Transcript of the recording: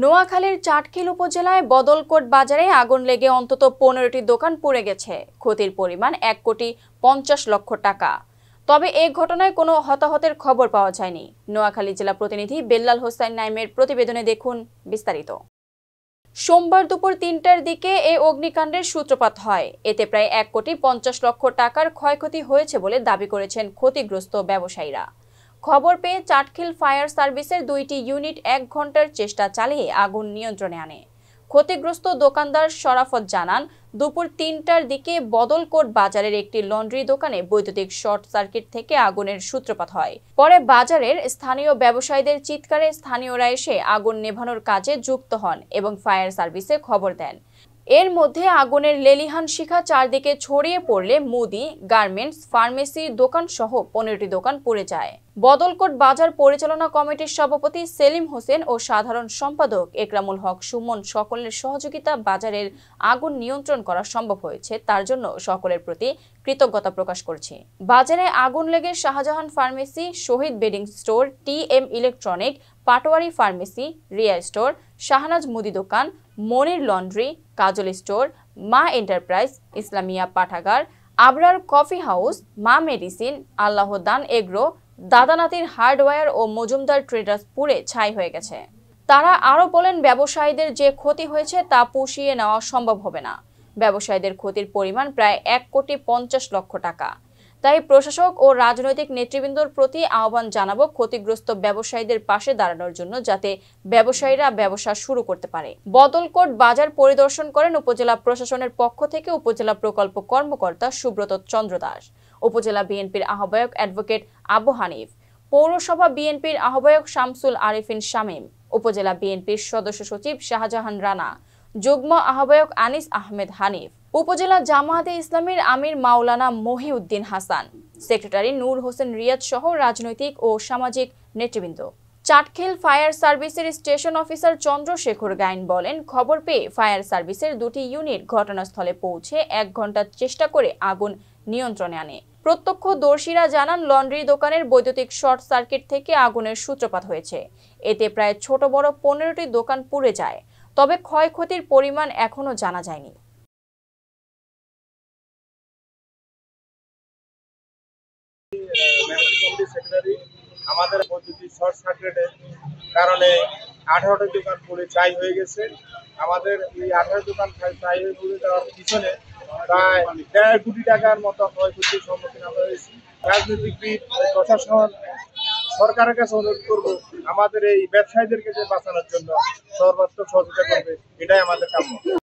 নোয়াখালীর চাটখিল উপজেলায় বদলকোট বাজারে আগুন লেগে অন্তত 15টি দোকান পুড়ে গেছে। ক্ষতির পরিমাণ 1,50,00,000 টাকা। তবে এই ঘটনায় কোনো হতাহতের খবর পাওয়া যায়নি। নোয়াখালী জেলা প্রতিনিধি বেল্লাল হোসেন নাইমের প্রতিবেদনে দেখুন বিস্তারিত। সোমবার দুপুর 3টার দিকে এই অগ্নিকাণ্ডের সূত্রপাত হয়। এতে প্রায় 1,50,00,000 টাকার ক্ষয়ক্ষতি হয়েছে বলে দাবি করেছেন ক্ষতিগ্রস্ত ব্যবসায়ীরা। খবর পেয়ে চাটখিল ফায়ার সার্ভিসের 2টি ইউনিট 1 ঘন্টার চেষ্টা চালিয়ে আগুন নিয়ন্ত্রণে আনে। ক্ষতিগ্রস্ত দোকানদার শরাফত জানান, দুপুর 3টার দিকে বদলকোট বাজারের একটি লন্ড্রি দোকানে বৈদ্যুতিক শর্ট সার্কিট থেকে আগুনের সূত্রপাত হয়। পরে বাজারের স্থানীয় ব্যবসায়ীদের চিৎকারে স্থানীয়রা এসে আগুন নেভানোর কাজে যুক্ত হন এবং ফায়ার সার্ভিসে খবর দেন। এর মধ্যে আগুনের লেলিহান শিখা চারদিকে ছড়িয়ে পড়লে মুদি, গার্মেন্টস, ফার্মেসি দোকান সহ 15টি দোকান পুড়ে যায়। বদলকোট বাজার পরিচালনা কমিটির সভাপতি সেলিম হোসেন ও সাধারণ সম্পাদক একরামুল হক সুমন সকলের সহযোগিতা বাজারের আগুন নিয়ন্ত্রণ করা সম্ভব হয়েছে, তার জন্য সকলের প্রতি কৃতজ্ঞতা প্রকাশ করছি। বাজারে আগুন লেগে Shahjahan pharmacy, Shahid bedding store, TM electronic, Patwari pharmacy, Riya store, Shahnaz মুদি দোকান, Monir laundry, Kajal store, Maa enterprise, Islamia পাঠাগার, Abrar coffee house, Maa medicine, Allah Dan agro, দাদানাতির হার্ডওয়্যার ও মজুমদার ট্রেডার্স পুড়ে ছাই হয়ে গেছে। তারা আরও বলেন, ব্যবসায়ীদের যে ক্ষতি হয়েছে তা পুষিয়ে নেওয়া সম্ভব হবে না। ব্যবসায়ীদের ক্ষতির পরিমাণ প্রায় 1,50,00,000 টাকা। তাই প্রশাসক ও রাজনৈতিক নেতৃবৃন্দর প্রতি আহ্বান জানাবো ক্ষতিগ্রস্ত ব্যবসায়ীদের পাশে দাঁড়ানোর জন্য, যাতে ব্যবসায়ীরা ব্যবসা শুরু করতে পারে। বদলকোট বাজার পরিদর্শন করেন উপজেলা প্রশাসনের পক্ষ থেকে উপজেলা প্রকল্প কর্মকর্তা সুব্রত চন্দ্র দাস, উপজেলা বিএনপির আহ্বায়ক অ্যাডভোকেট আবু হানিফ, পৌরসভা বিএনপির আহ্বায়ক শামসুল আরিফিন শামীম, উপজেলা বিএনপির সদস্য সচিব শাহজাহান রানা, যুগ্ম আহ্বায়ক আনিস আহমেদ হানিফ, উপজেলা জামায়াতে ইসলামীর আমির মাওলানা মহিউদ্দিন হাসান, সেক্রেটারি নূর হোসেন রিয়াদ সহ রাজনৈতিক ও সামাজিক নেতৃবৃন্দ। চাটখিল ফায়ার সার্ভিসের স্টেশন অফিসার চন্দ্রশেখর গাইন বলেন, খবর পেয়ে ফায়ার সার্ভিসের 2টি ইউনিট ঘটনাস্থলে পৌঁছে 1 ঘন্টা চেষ্টা করে আগুন নিয়ন্ত্রণে আনে। প্রত্যক্ষদর্শীরা জানান, লন্ড্রি দোকানের বৈদ্যুতিক শর্ট সার্কিট থেকে আগুনের সূত্রপাত হয়েছে। এতে প্রায় ছোট বড় 15টি দোকান পুড়ে যায়। তবে ক্ষয়ক্ষতির পরিমাণ এখনো জানা যায়নি। আমাদের বৈদ্যুতিক শর্ট সার্কিটের কারণে 18টি দোকান পুড়ে ছাই হয়ে গেছে। আমাদের এই 18 দোকান ছাই হয়ে পুড়ে যাওয়ার পিছনে প্রায় 1.5 কোটি টাকার মতো ক্ষয়ক্ষতির সম্মুখীন আমরা হয়েছি। রাজনৈতিকবিদ, প্রশাসন, সরকারের কাছে অনুরোধ করব, আমাদের এই ব্যবসায়ীদেরকে বাঁচানোর জন্য সর্বাত্মক সহযোগিতা করবে, এটাই আমাদের কাম্য।